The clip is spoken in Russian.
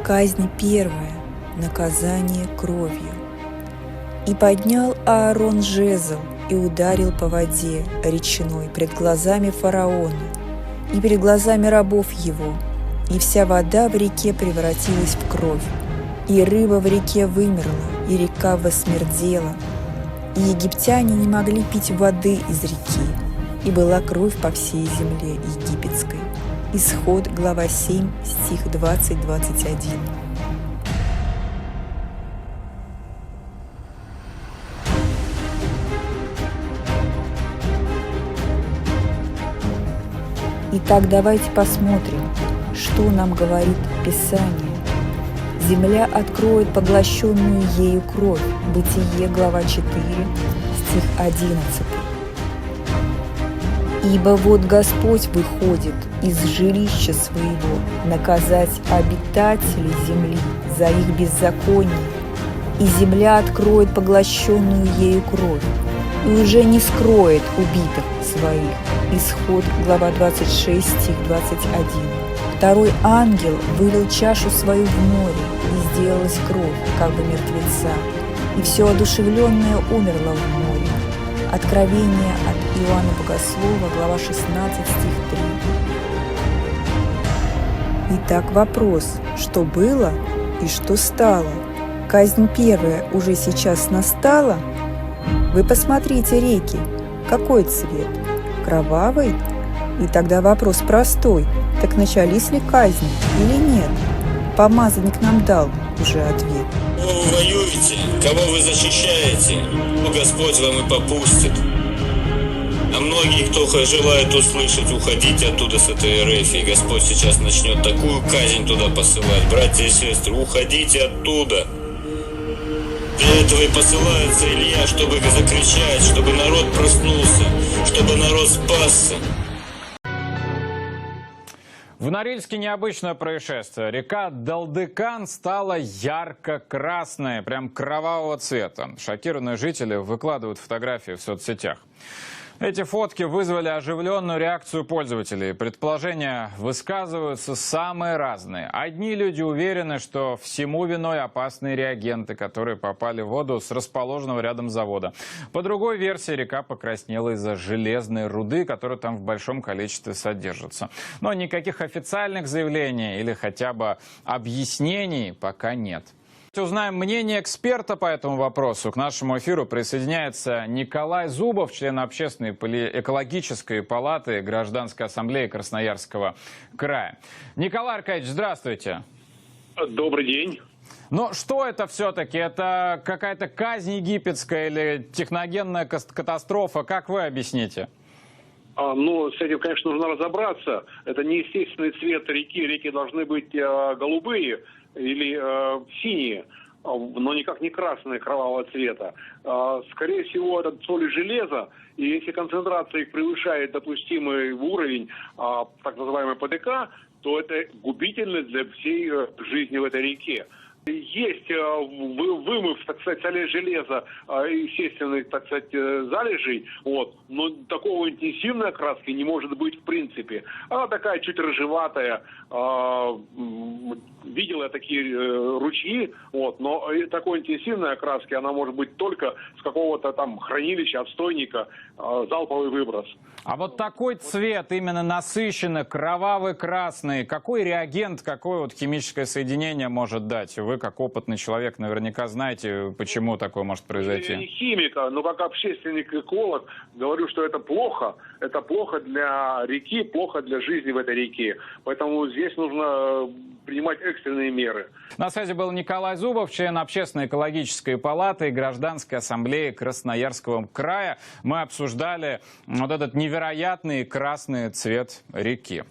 Казнь первая. Наказание кровью. И поднял Аарон жезл и ударил по воде речной пред глазами фараона и перед глазами рабов его, и вся вода в реке превратилась в кровь, и рыба в реке вымерла, и река восмердела, и египтяне не могли пить воды из реки, и была кровь по всей земле египетской. Исход, глава 7, стих 20-21. Итак, давайте посмотрим, что нам говорит Писание. Земля откроет поглощенную ею кровь. Бытие, глава 4, стих 11. Ибо вот Господь выходит из жилища своего наказать обитателей земли за их беззаконие, и земля откроет поглощенную ею кровь, и уже не скроет убитых своих. Исход, глава 26, стих 21. Второй ангел вылил чашу свою в море, и сделалась кровь, как бы мертвеца, и все одушевленное умерло в море. Откровение от Иоанна Богослова, глава 16, стих 3. Итак, вопрос, что было и что стало? Казнь первая уже сейчас настала? Вы посмотрите реки. Какой цвет? Кровавый? И тогда вопрос простой. Так начались ли казни или нет? Помазанник нам дал уже ответ. Кого вы воюете? Кого вы защищаете? Господь вам и попустит. А многие, кто желает услышать, уходите оттуда с этой РФ, и Господь сейчас начнет такую казнь туда посылать. Братья и сестры, уходите оттуда. Для этого и посылается Илья, чтобы закричать, чтобы народ проснулся, чтобы народ спасся. В Норильске необычное происшествие. Река Далдыкан стала ярко-красной, прям кровавого цвета. Шокированные жители выкладывают фотографии в соцсетях. Эти фотки вызвали оживленную реакцию пользователей. Предположения высказываются самые разные. Одни люди уверены, что всему виной опасные реагенты, которые попали в воду с расположенного рядом завода. По другой версии, река покраснела из-за железной руды, которая там в большом количестве содержится. Но никаких официальных заявлений или хотя бы объяснений пока нет. Узнаем мнение эксперта по этому вопросу. К нашему эфиру присоединяется Николай Зубов, член Общественной экологической палаты Гражданской ассамблеи Красноярского края. Николай Аркадьевич, здравствуйте. Добрый день. Но что это все-таки? Это какая-то казнь египетская или техногенная катастрофа? Как вы объясните? Ну, с этим, конечно, нужно разобраться. Это не естественный цвет реки. Реки должны быть голубые или синие, но никак не красные, кровавого цвета. Скорее всего, это соли железа, и если концентрация их превышает допустимый уровень, так называемый ПДК, то это губительно для всей жизни в этой реке. Есть вымыв, так сказать, солей железа, естественных, так сказать, залежей, но такого интенсивной окраски не может быть в принципе. Она такая чуть рыжеватая, видел я такие ручьи, но такой интенсивной окраски она может быть только с какого-то там хранилища, отстойника, залповый выброс. А вот такой цвет, именно насыщенный, кровавый, красный, какой реагент, какое вот химическое соединение может дать? Вы, как опытный человек, наверняка знаете, почему такое может произойти. Я не химика, но как общественник-эколог говорю, что это плохо. Это плохо для реки, плохо для жизни в этой реке. Поэтому здесь нужно принимать экстренные меры. На связи был Николай Зубов, член Общественной экологической палаты и Гражданской ассамблеи Красноярского края. Мы обсуждали вот этот невероятный красный цвет реки.